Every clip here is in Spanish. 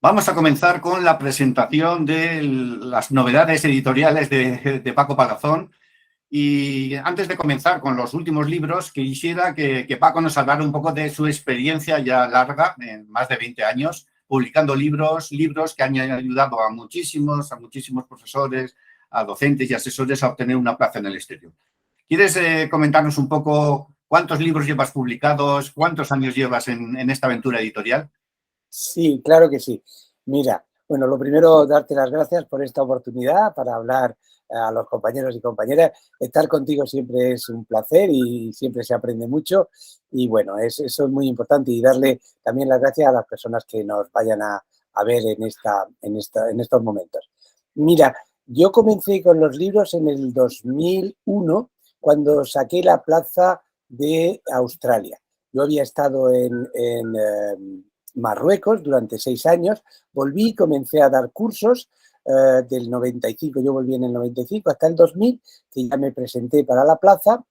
Vamos a comenzar con la presentación de las novedades editoriales de Paco Palazón. Y antes de comenzar con los últimos libros, quisiera que Paco nos hablara un poco de su experiencia ya larga, en más de 20 años, publicando libros que han ayudado a muchísimos profesores, a docentes y asesores a obtener una plaza en el exterior. ¿Quieres comentarnos un poco cuántos libros llevas publicados, cuántos años llevas en esta aventura editorial? Sí, claro que sí. Mira, bueno, lo primero, darte las gracias por esta oportunidad para hablar a los compañeros y compañeras. Estar contigo siempre es un placer y siempre se aprende mucho. Y bueno, eso es muy importante, y darle también las gracias a las personas que nos vayan a ver en estos momentos. Mira, yo comencé con los libros en el 2001, cuando saqué la plaza de Australia. Yo había estado en Marruecos durante 6 años, volví y comencé a dar cursos del 95, yo volví en el 95 hasta el 2000, que ya me presenté para la plaza,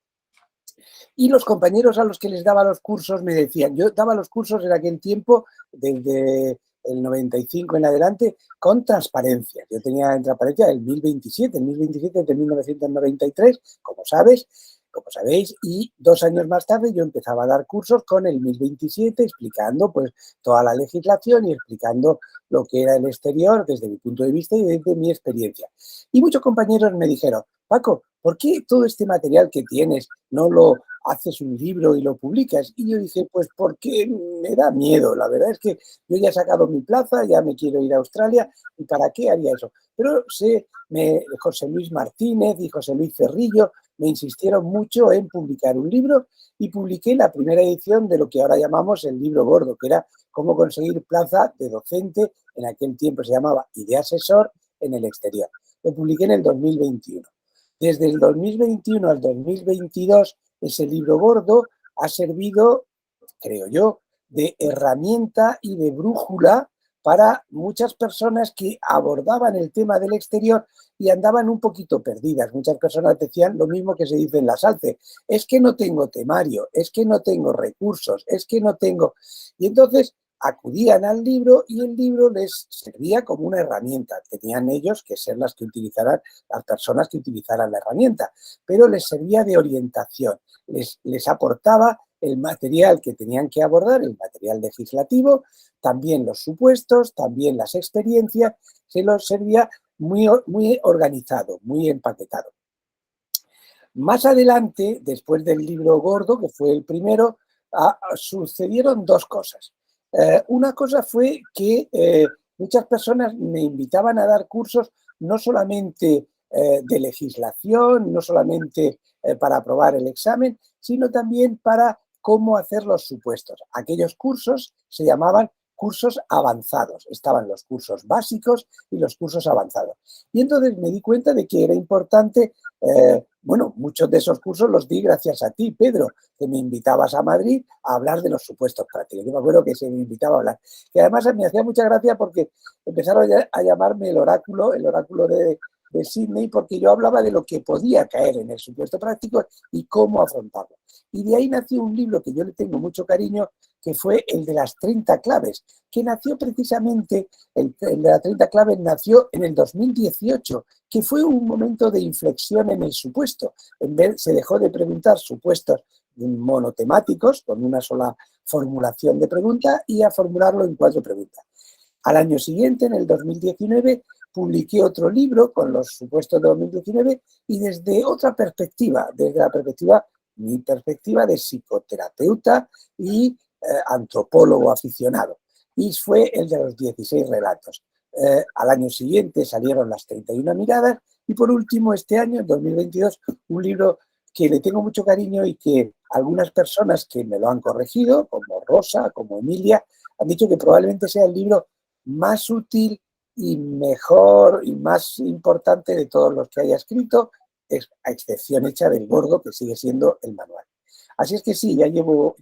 y los compañeros a los que les daba los cursos me decían, yo daba los cursos en aquel tiempo, desde el 95 en adelante, con transparencia. Yo tenía en transparencia el 1027 es de 1993, como sabéis, y 2 años más tarde yo empezaba a dar cursos con el 1027, explicando pues toda la legislación y explicando lo que era el exterior desde mi punto de vista y desde mi experiencia. Y muchos compañeros me dijeron, Paco, ¿por qué todo este material que tienes no lo haces un libro y lo publicas? Y yo dije, pues porque me da miedo. La verdad es que yo ya he sacado mi plaza, ya me quiero ir a Australia, ¿y para qué haría eso? Pero José Luis Martínez y José Luis Cerrillo me insistieron mucho en publicar un libro, y publiqué la primera edición de lo que ahora llamamos el libro gordo, que era cómo conseguir plaza de docente, en aquel tiempo se llamaba, y de asesor en el exterior. Lo publiqué en el 2021. Desde el 2021 al 2022, ese libro gordo ha servido, creo yo, de herramienta y de brújula para muchas personas que abordaban el tema del exterior y andaban un poquito perdidas. Muchas personas decían lo mismo que se dice en la SALCE: es que no tengo temario, es que no tengo recursos, es que no tengo... Y entonces acudían al libro, y el libro les servía como una herramienta. Tenían ellos que ser las personas que utilizaran la herramienta, pero les servía de orientación, les aportaba el material que tenían que abordar, el material legislativo, también los supuestos, también las experiencias, se los servía muy organizado, muy empaquetado. Más adelante, después del libro gordo, que fue el primero, sucedieron 2 cosas. Una cosa fue que muchas personas me invitaban a dar cursos, no solamente de legislación, no solamente para aprobar el examen, sino también para cómo hacer los supuestos. Aquellos cursos se llamaban cursos avanzados. Estaban los cursos básicos y los cursos avanzados. Y entonces me di cuenta de que era importante, muchos de esos cursos los di gracias a ti, Pedro, que me invitabas a Madrid a hablar de los supuestos prácticos. Yo me acuerdo que se me invitaba a hablar. Que además me hacía mucha gracia porque empezaron a llamarme el oráculo de Sydney, porque yo hablaba de lo que podía caer en el supuesto práctico y cómo afrontarlo. Y de ahí nació un libro que yo le tengo mucho cariño, que fue el de las 30 claves, que nació precisamente, el de las 30 claves nació en el 2018, que fue un momento de inflexión en el supuesto. Se dejó de preguntar supuestos monotemáticos, con una sola formulación de pregunta, y a formularlo en 4 preguntas. Al año siguiente, en el 2019, publiqué otro libro con los supuestos de 2019, y desde otra perspectiva, mi perspectiva de psicoterapeuta y antropólogo aficionado, y fue el de los 16 relatos. Al año siguiente salieron las 31 miradas, y por último, este año, en 2022, un libro que le tengo mucho cariño y que algunas personas que me lo han corregido, como Rosa, como Emilia, han dicho que probablemente sea el libro más útil y mejor y más importante de todos los que haya escrito, a excepción hecha del gordo, que sigue siendo el manual. Así es que sí, ya llevo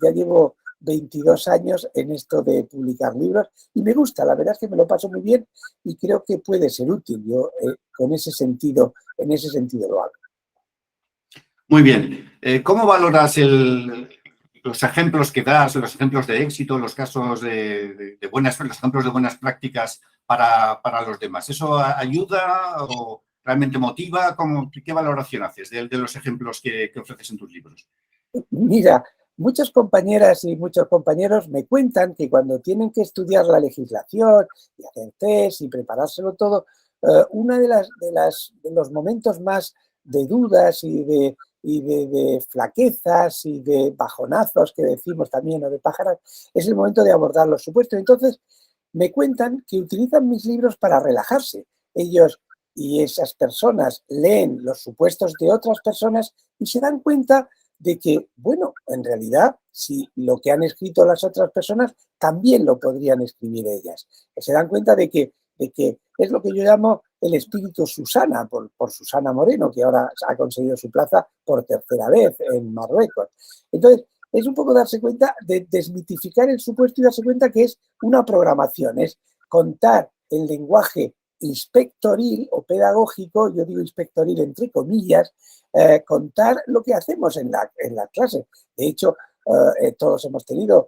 22 años en esto de publicar libros, y me gusta, la verdad es que me lo paso muy bien y creo que puede ser útil. Yo en ese sentido lo hago. Muy bien. ¿Cómo valoras los ejemplos que das, los ejemplos de éxito, los casos los ejemplos de buenas prácticas para los demás. ¿Eso ayuda o realmente motiva? ¿Qué valoración haces de los ejemplos que ofreces en tus libros? Mira, muchas compañeras y muchos compañeros me cuentan que cuando tienen que estudiar la legislación y hacer test y preparárselo todo, uno de los momentos más de dudas y de flaquezas y de bajonazos que decimos también, o de pájaras, es el momento de abordar los supuestos. Entonces, me cuentan que utilizan mis libros para relajarse. Ellos y esas personas leen los supuestos de otras personas y se dan cuenta de que, bueno, en realidad, si lo que han escrito las otras personas, también lo podrían escribir ellas. Se dan cuenta de que es lo que yo llamo el espíritu Susana, por Susana Moreno, que ahora ha conseguido su plaza por tercera vez en Marruecos. Entonces, es un poco darse cuenta de desmitificar el supuesto y darse cuenta que es una programación, es contar el lenguaje inspectoril o pedagógico, yo digo inspectoril entre comillas, contar lo que hacemos en la clase. De hecho, todos hemos tenido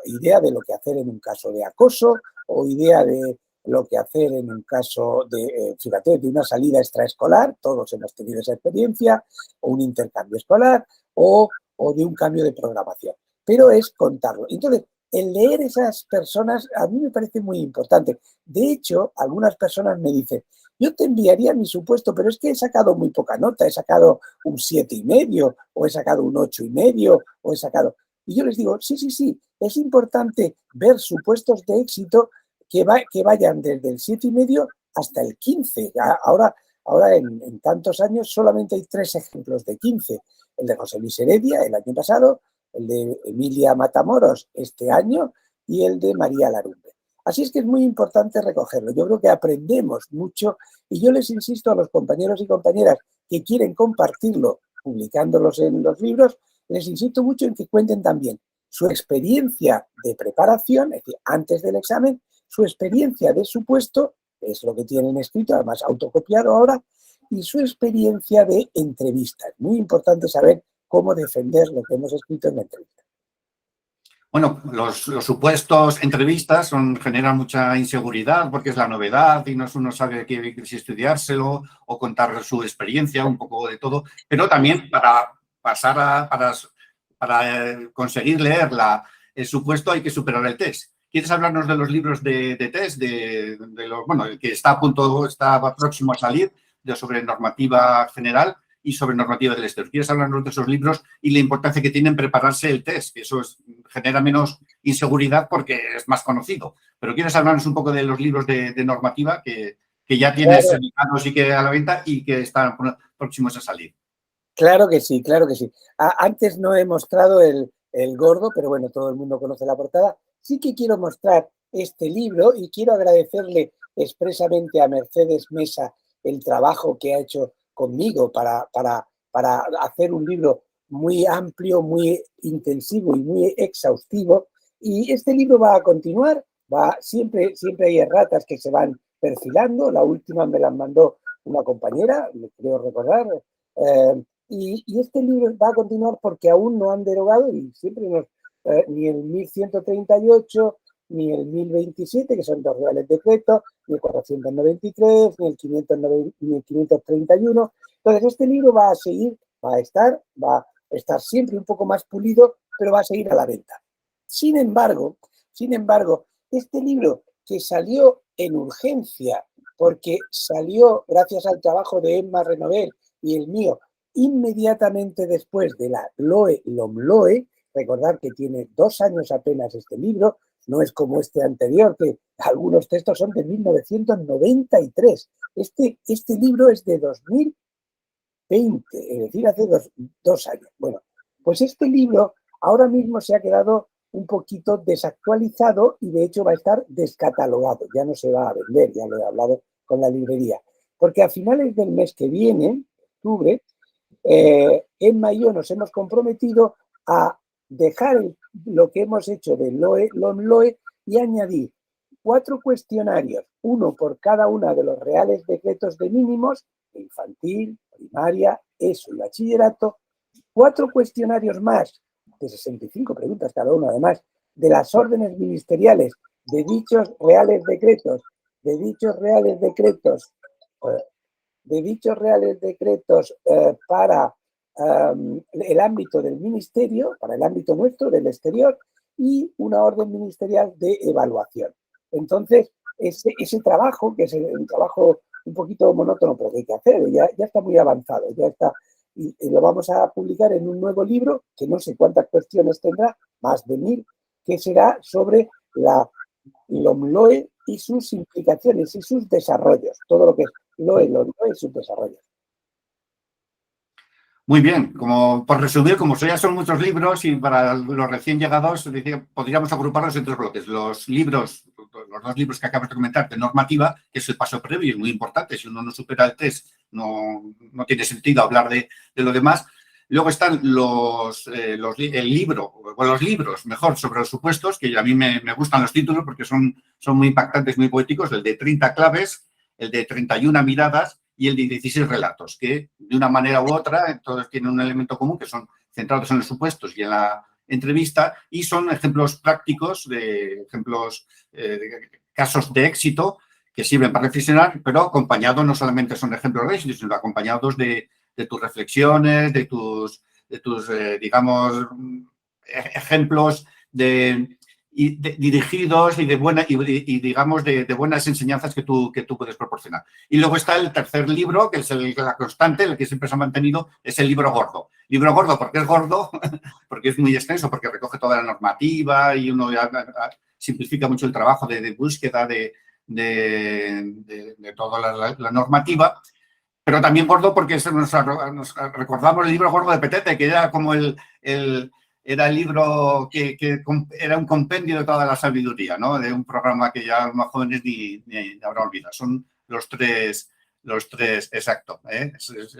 idea de lo que hacer en un caso de acoso o idea de lo que hacer en un caso de, fíjate, de una salida extraescolar, todos hemos tenido esa experiencia, o un intercambio escolar o de un cambio de programación, pero es contarlo. Entonces, el leer esas personas a mí me parece muy importante. De hecho, algunas personas me dicen, yo te enviaría mi supuesto, pero es que he sacado muy poca nota, he sacado un 7,5, o he sacado un 8,5, o he sacado... Y yo les digo, sí, es importante ver supuestos de éxito que vayan desde el 7,5 hasta el 15. Ahora en tantos años solamente hay 3 ejemplos de 15. El de José Luis Heredia el año pasado, el de Emilia Matamoros este año y el de María Larumbe. Así es que es muy importante recogerlo. Yo creo que aprendemos mucho y yo les insisto a los compañeros y compañeras que quieren compartirlo publicándolos en los libros, les insisto mucho en que cuenten también su experiencia de preparación, es decir, antes del examen, su experiencia de supuesto, es lo que tienen escrito, además autocopiado ahora, y su experiencia de entrevista. Es muy importante saber cómo defender lo que hemos escrito en la entrevista. Bueno, los supuestos entrevistas generan mucha inseguridad porque es la novedad y uno sabe si estudiárselo o contar su experiencia, un poco de todo, pero también para conseguir leer el supuesto hay que superar el test. ¿Quieres hablarnos de los libros de test, el que está próximo a salir, sobre normativa general y sobre normativa del exterior? ¿Quieres hablarnos de esos libros y la importancia que tiene prepararse el test? Que eso genera menos inseguridad porque es más conocido. Pero ¿quieres hablarnos un poco de los libros de normativa que ya tienes editados y que a la venta y que están próximos a salir? Claro que sí, claro que sí. Antes no he mostrado el gordo, pero bueno, todo el mundo conoce la portada. Sí que quiero mostrar este libro y quiero agradecerle expresamente a Mercedes Mesa el trabajo que ha hecho conmigo para hacer un libro muy amplio, muy intensivo y muy exhaustivo. Y este libro va a continuar, siempre hay erratas que se van perfilando. La última me la mandó una compañera, me creo recordar, y este libro va a continuar porque aún no han derogado y siempre ni el 1138, ni el 1027, que son 2 reales decretos, ni el 493, ni el 531. Entonces, este libro va a estar siempre un poco más pulido, pero va a seguir a la venta. Sin embargo, este libro que salió en urgencia, porque salió gracias al trabajo de Emma Renovel y el mío, inmediatamente después de la LOE-LOMLOE, recordar que tiene 2 años apenas este libro, no es como este anterior, que algunos textos son de 1993. Este libro es de 2020, es decir, hace dos años. Bueno, pues este libro ahora mismo se ha quedado un poquito desactualizado y de hecho va a estar descatalogado, ya no se va a vender, ya lo he hablado con la librería, porque a finales del mes que viene, octubre, Emma y yo nos hemos comprometido a dejar lo que hemos hecho de LOE y añadir 4 cuestionarios, uno por cada una de los reales decretos de mínimos, infantil, primaria, ESO y bachillerato, 4 cuestionarios más de 65 preguntas cada uno, además, de las órdenes ministeriales, de dichos reales decretos, de dichos reales decretos, de dichos reales decretos para el ámbito del ministerio, para el ámbito nuestro, del exterior, y una orden ministerial de evaluación. Entonces, ese trabajo, que es un trabajo un poquito monótono, pero que hay que hacer, ya está muy avanzado, ya está, y lo vamos a publicar en un nuevo libro, que no sé cuántas cuestiones tendrá, más de 1000, que será sobre la LOMLOE y sus implicaciones y sus desarrollos, todo lo que es LOMLOE y sus desarrollos. Muy bien, como por resumir, como ya son muchos libros y para los recién llegados, podríamos agruparlos en 3 bloques. Los dos libros que acabas de comentar de normativa, que es el paso previo y es muy importante. Si uno no supera el test, no tiene sentido hablar de lo demás. Luego están los libros, mejor, sobre los supuestos, que a mí me gustan los títulos porque son muy impactantes, muy poéticos, el de 30 claves, el de 31 miradas y el de 16 relatos, que de una manera u otra todos tienen un elemento común, que son centrados en los supuestos y en la entrevista, y son ejemplos prácticos, de casos de éxito que sirven para reflexionar, pero acompañados no solamente son ejemplos de éxito, sino acompañados de tus reflexiones, de tus digamos, ejemplos dirigidos y digamos de buenas enseñanzas que tú puedes proporcionar. Y luego está el tercer libro, que es la constante, el que siempre se ha mantenido, es el libro gordo. Libro gordo, ¿por qué es gordo? Porque es muy extenso, porque recoge toda la normativa y uno ya simplifica mucho el trabajo de búsqueda de toda la normativa. Pero también gordo porque nos recordamos el libro gordo de Petete, que era como era el libro que era un compendio de toda la sabiduría, ¿no? De un programa que ya los más jóvenes ni habrán olvidado. Son los tres, exacto.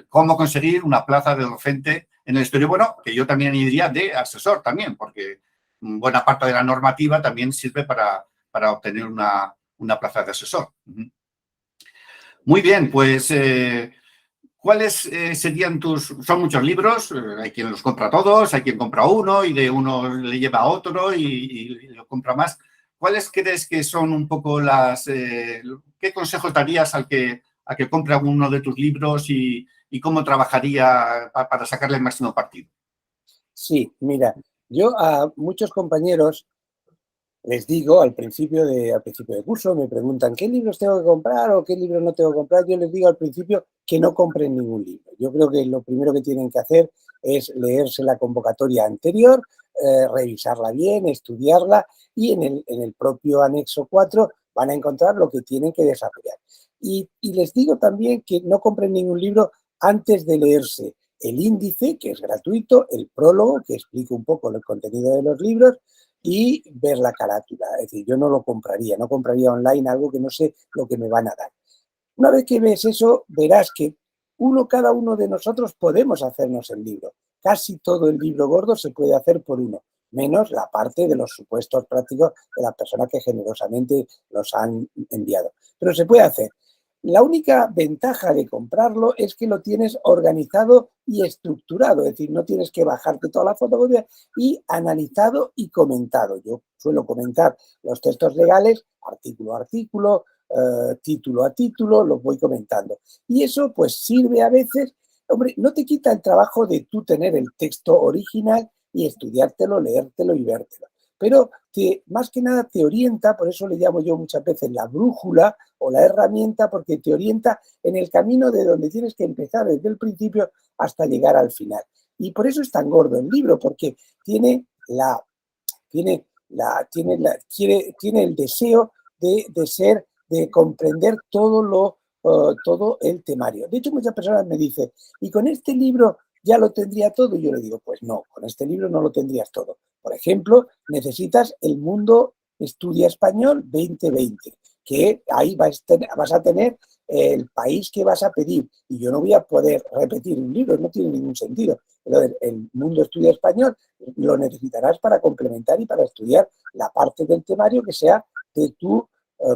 Cómo conseguir una plaza de docente en el exterior. Bueno, que yo también diría de asesor también, porque buena parte de la normativa también sirve para obtener una plaza de asesor. Muy bien, pues ¿cuáles serían son muchos libros, hay quien los compra todos, hay quien compra uno y de uno le lleva a otro y lo compra más. ¿Cuáles crees que son un poco qué consejos darías al que compre alguno de tus libros y cómo trabajaría para sacarle el máximo partido? Sí, mira, yo a muchos compañeros les digo al principio de curso, me preguntan qué libros tengo que comprar o qué libros no tengo que comprar. Yo les digo al principio que no compren ningún libro. Yo creo que lo primero que tienen que hacer es leerse la convocatoria anterior, revisarla bien, estudiarla y en el propio anexo 4 van a encontrar lo que tienen que desarrollar. Y les digo también que no compren ningún libro antes de leerse el índice, que es gratuito, el prólogo, que explica un poco el contenido de los libros, y ver la carátula. Es decir, yo no compraría online algo que no sé lo que me van a dar. Una vez que ves eso, verás que cada uno de nosotros podemos hacernos el libro. Casi todo el libro gordo se puede hacer por uno, menos la parte de los supuestos prácticos de las personas que generosamente los han enviado. Pero se puede hacer. La única ventaja de comprarlo es que lo tienes organizado y estructurado, es decir, no tienes que bajarte toda la fotocopia y analizado y comentado. Yo suelo comentar los textos legales artículo a artículo, título a título, los voy comentando. Y eso pues sirve a veces, hombre, no te quita el trabajo de tú tener el texto original y estudiártelo, leértelo y vértelo. Pero más que nada te orienta, por eso le llamo yo muchas veces la brújula o la herramienta, porque te orienta en el camino de donde tienes que empezar desde el principio hasta llegar al final. Y por eso es tan gordo el libro, porque tiene el deseo de comprender todo el temario. De hecho, muchas personas me dicen, ¿y con este libro ya lo tendría todo? Y yo le digo, pues no, con este libro no lo tendrías todo. Por ejemplo, necesitas El Mundo Estudia Español 2020, que ahí vas a tener el país que vas a pedir. Y yo no voy a poder repetir un libro, no tiene ningún sentido. Entonces, El Mundo Estudia Español lo necesitarás para complementar y para estudiar la parte del temario que sea de tu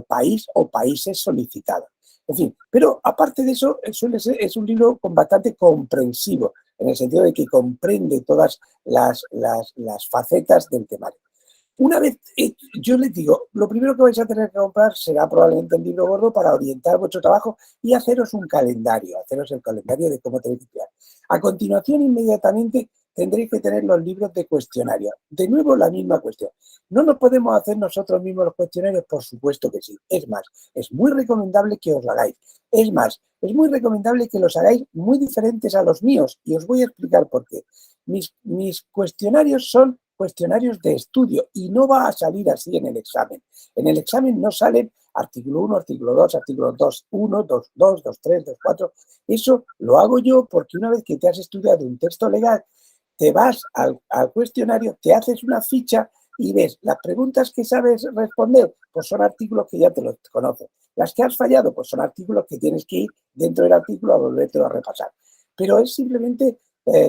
país o países solicitados. En fin, pero aparte de eso, es un libro bastante comprensivo. en el sentido de que comprende todas las facetas del temario. Una vez, yo les digo, lo primero que vais a tener que comprar será probablemente el libro gordo para orientar vuestro trabajo y haceros un calendario, haceros el calendario de cómo tenéis que estudiar. A continuación, inmediatamente, tendréis que tener los libros de cuestionario. De nuevo, la misma cuestión. ¿No nos podemos hacer nosotros mismos los cuestionarios? Por supuesto que sí. Es más, es muy recomendable que os lo hagáis. Es más, es muy recomendable que los hagáis muy diferentes a los míos y os voy a explicar por qué. Mis cuestionarios son cuestionarios de estudio y no va a salir así en el examen. En el examen no salen artículo 1, artículo 2, artículo 2, 1, 2, 2, 2, 3, 2, 4. Eso lo hago yo porque una vez que te has estudiado un texto legal, te vas al cuestionario, te haces una ficha y ves las preguntas que sabes responder, pues son artículos que ya te los conoces. Las que has fallado, pues son artículos que tienes que ir dentro del artículo a volverte a repasar. Pero es simplemente,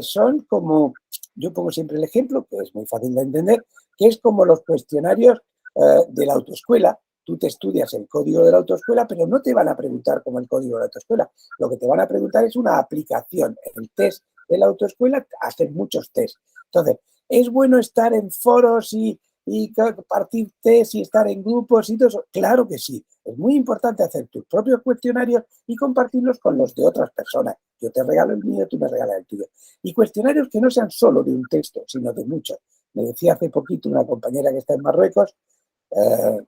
son como, yo pongo siempre el ejemplo, que es muy fácil de entender, que es como los cuestionarios de la autoescuela. Tú te estudias el código de la autoescuela, pero no te van a preguntar como el código de la autoescuela. Lo que te van a preguntar es una aplicación. El test de la autoescuela, hacen muchos test. Entonces, ¿es bueno estar en foros y compartir test y estar en grupos y todo eso? Claro que sí. Es muy importante hacer tus propios cuestionarios y compartirlos con los de otras personas. Yo te regalo el mío, tú me regalas el tuyo. Y cuestionarios que no sean solo de un texto, sino de muchos. Me decía hace poquito una compañera que está en Marruecos,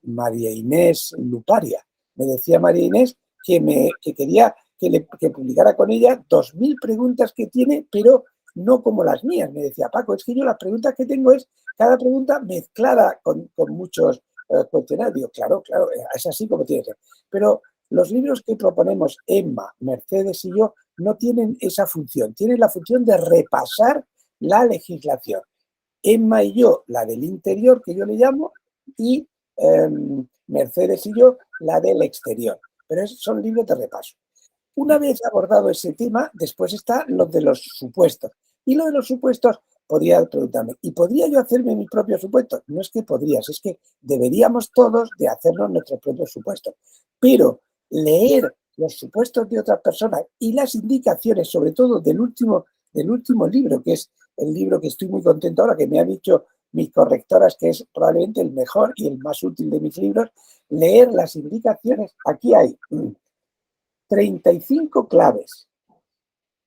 María Inés Luparia. Me decía María Inés que quería que publicara con ella 2000 preguntas que tiene, pero no como las mías. Me decía, Paco, es que yo las preguntas que tengo es cada pregunta mezclada con muchos cuestionarios. Claro, es así como tiene que ser. Pero los libros que proponemos, Emma, Mercedes y yo, no tienen esa función. Tienen la función de repasar la legislación. Emma y yo, la del interior, que yo le llamo, y Mercedes y yo, la del exterior. Pero son libros de repaso. Una vez abordado ese tema, después está lo de los supuestos. Y lo de los supuestos, podría preguntarme, ¿y podría yo hacerme mis propios supuestos? No es que podrías, es que deberíamos todos de hacernos nuestros propios supuestos. Pero leer los supuestos de otras personas y las indicaciones, sobre todo del último libro, que es el libro que estoy muy contento ahora, que me han dicho mis correctoras que es probablemente el mejor y el más útil de mis libros, leer las indicaciones. Aquí hay 35 claves,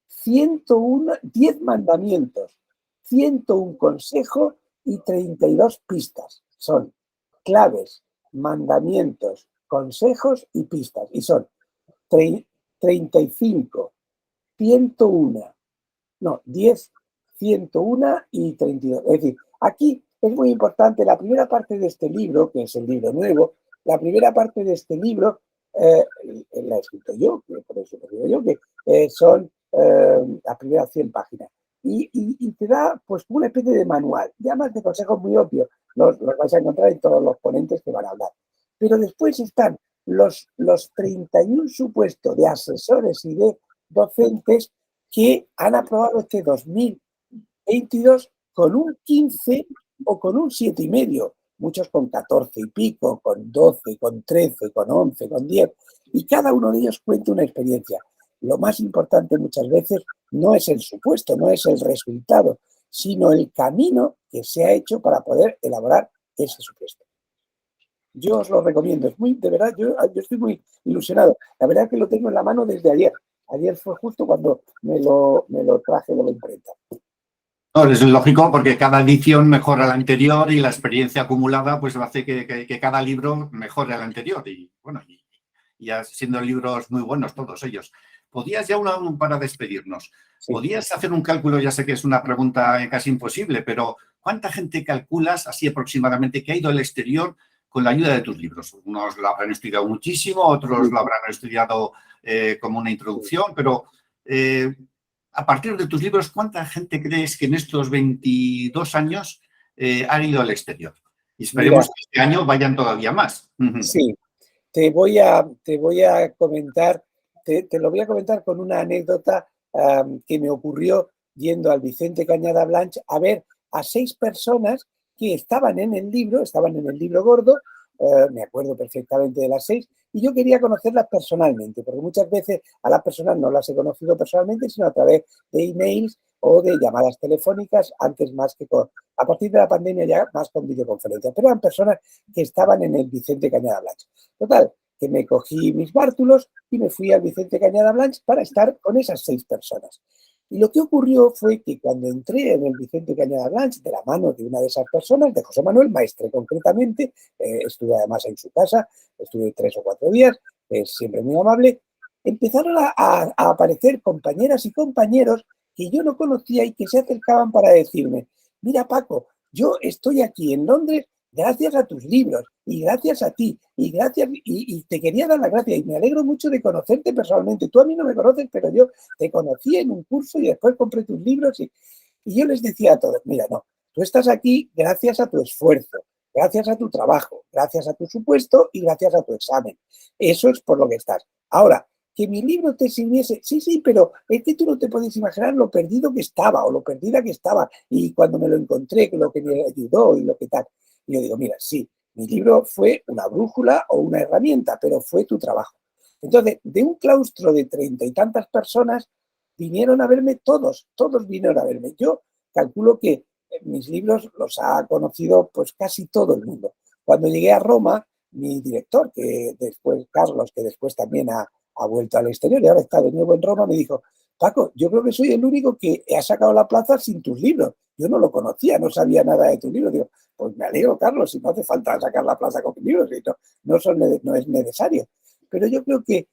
101, 10 mandamientos, 101 consejos y 32 pistas. Son claves, mandamientos, consejos y pistas. Y son 35, 101, no, 10, 101 y 32. Es decir, aquí es muy importante la primera parte de este libro, que es el libro nuevo, la primera parte de este libro la he escrito yo, por eso lo digo yo, que son las primeras 100 páginas. Y te da pues una especie de manual, ya más de consejos muy obvios, los vais a encontrar en todos los ponentes que van a hablar. Pero después están los 31 supuestos de asesores y de docentes que han aprobado este 2022 con un 15 o con un 7,5. Muchos con 14 y pico, con 12, con 13, con 11, con 10, y cada uno de ellos cuenta una experiencia. Lo más importante muchas veces no es el supuesto, no es el resultado, sino el camino que se ha hecho para poder elaborar ese supuesto. Yo os lo recomiendo, es muy, de verdad, yo estoy muy ilusionado. La verdad es que lo tengo en la mano desde ayer. Ayer fue justo cuando me lo traje de la imprenta. No, es lógico porque cada edición mejora la anterior y la experiencia acumulada pues hace que cada libro mejore al anterior y bueno, y ya siendo libros muy buenos todos ellos. ¿Podías ya para despedirnos? Sí. ¿Podías hacer un cálculo? Ya sé que es una pregunta casi imposible, pero ¿cuánta gente calculas así aproximadamente que ha ido al exterior con la ayuda de tus libros? Unos lo habrán estudiado muchísimo, otros lo habrán estudiado como una introducción, pero a partir de tus libros, ¿cuánta gente crees que en estos 22 años ha ido al exterior? Y esperemos que este año vayan todavía más. Sí, te voy a comentar, te lo voy a comentar con una anécdota que me ocurrió yendo al Vicente Cañada Blanch a ver a 6 personas que estaban en el libro gordo, me acuerdo perfectamente de las 6, y yo quería conocerlas personalmente, porque muchas veces a las personas no las he conocido personalmente, sino a través de emails o de llamadas telefónicas, antes más que a partir de la pandemia ya más con videoconferencias, pero eran personas que estaban en el Vicente Cañada Blanch. Total, que me cogí mis bártulos y me fui al Vicente Cañada Blanch para estar con esas 6 personas. Y lo que ocurrió fue que cuando entré en el Vicente Cañada Blanch, de la mano de una de esas personas, de José Manuel Maestre concretamente, estuve además en su casa, estuve 3 o 4 días, es siempre muy amable, empezaron a aparecer compañeras y compañeros que yo no conocía y que se acercaban para decirme, mira Paco, yo estoy aquí en Londres gracias a tus libros y gracias a ti y te quería dar las gracias y me alegro mucho de conocerte personalmente. Tú a mí no me conoces, pero yo te conocí en un curso y después compré tus libros y yo les decía a todos, mira, no, tú estás aquí gracias a tu esfuerzo, gracias a tu trabajo, gracias a tu supuesto y gracias a tu examen. Eso es por lo que estás. Ahora, que mi libro te sirviese, sí, pero es que tú no te puedes imaginar lo perdido que estaba o lo perdida que estaba y cuando me lo encontré, lo que me ayudó y lo que tal. Y yo digo, mira, sí, mi libro fue una brújula o una herramienta, pero fue tu trabajo. Entonces, de un claustro de 30 y tantas personas, vinieron a verme todos vinieron a verme. Yo calculo que mis libros los ha conocido pues casi todo el mundo. Cuando llegué a Roma, mi director, que después, Carlos, que después también ha vuelto al exterior y ahora está de nuevo en Roma, me dijo, Paco, yo creo que soy el único que ha sacado la plaza sin tus libros. Yo no lo conocía, no sabía nada de tus libros. Digo, pues me alegro, Carlos, si no hace falta sacar la plaza con mis libros, no es necesario. Pero yo creo que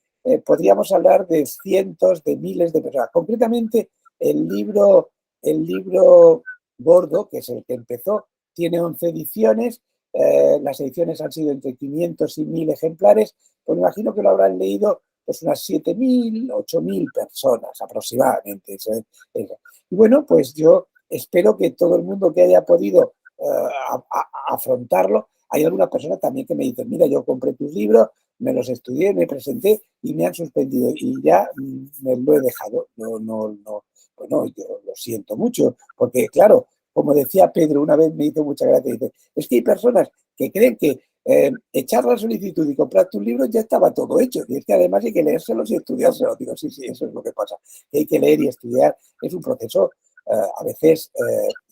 podríamos hablar de cientos, de miles de personas. Concretamente, el libro gordo, que es el que empezó, tiene 11 ediciones. Las ediciones han sido entre 500 y 1000 ejemplares. Pues me imagino que lo habrán leído pues unas 7000, 8000 personas aproximadamente. Y bueno, pues yo espero que todo el mundo que haya podido afrontarlo, hay alguna persona también que me dice, mira, yo compré tus libros, me los estudié, me presenté y me han suspendido y ya me lo he dejado. Bueno, yo lo siento mucho, porque claro, como decía Pedro, una vez me hizo mucha gracia, dice, es que hay personas que creen que echar la solicitud y comprar tus libros ya estaba todo hecho. Y es que además hay que leérselos y estudiárselos. Digo, sí, eso es lo que pasa. Que hay que leer y estudiar. Es un proceso a veces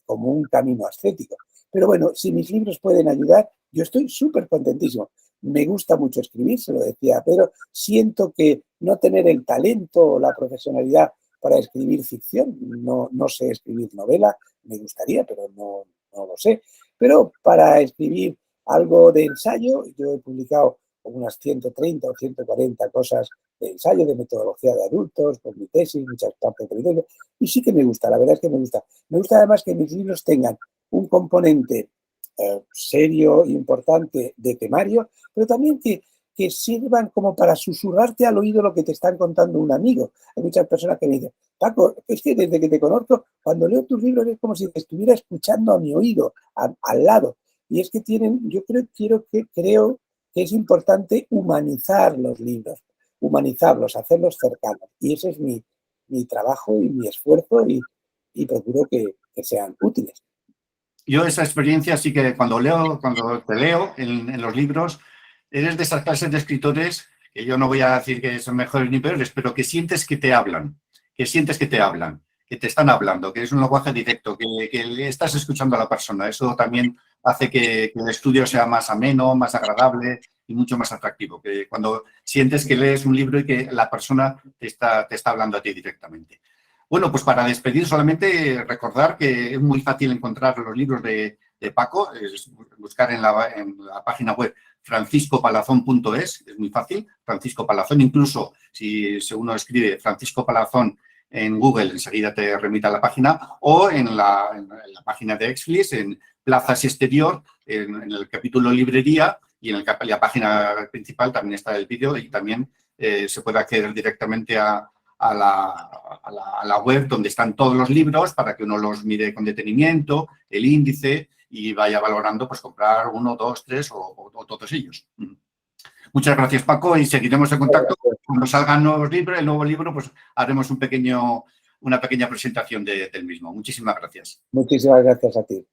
como un camino ascético. Pero bueno, si mis libros pueden ayudar, yo estoy súper contentísimo. Me gusta mucho escribir, se lo decía, pero siento que no tener el talento o la profesionalidad para escribir ficción, no sé escribir novela, me gustaría, pero no lo sé. Pero para escribir algo de ensayo, yo he publicado unas 130 o 140 cosas de ensayo, de metodología de adultos, con mi tesis, muchas partes de mi tesis, y sí que me gusta, la verdad es que me gusta. Me gusta además que mis libros tengan un componente serio, importante de temario, pero también que sirvan como para susurrarte al oído lo que te están contando un amigo. Hay muchas personas que me dicen, Paco, es que desde que te conozco, cuando leo tus libros es como si te estuviera escuchando a mi oído, al lado. Y es que yo creo que es importante humanizar los libros, humanizarlos, hacerlos cercanos. Y ese es mi trabajo y mi esfuerzo y procuro que sean útiles. Yo esa experiencia sí que cuando te leo en los libros, eres de esas clases de escritores que yo no voy a decir que son mejores ni peores, pero que sientes que te hablan, que te están hablando, que es un lenguaje directo, que le estás escuchando a la persona. Eso también hace que el estudio sea más ameno, más agradable y mucho más atractivo, que cuando sientes que lees un libro y que la persona te está hablando a ti directamente. Bueno, pues para despedir solamente recordar que es muy fácil encontrar los libros de Paco, es buscar en la página web franciscopalazón.es, es muy fácil, Francisco Palazón, incluso si uno escribe Francisco Palazón en Google, enseguida te remite a la página, o en la página de Exflis, en Plazas y Exterior, en el capítulo Librería, y en la página principal también está el vídeo y también se puede acceder directamente a la web donde están todos los libros para que uno los mire con detenimiento, el índice y vaya valorando pues comprar 1, 2, 3 o todos ellos. Muchas gracias, Paco, y seguiremos en contacto. Cuando salgan nuevos libros, el nuevo libro, pues haremos una pequeña presentación del mismo. Muchísimas gracias. Muchísimas gracias a ti.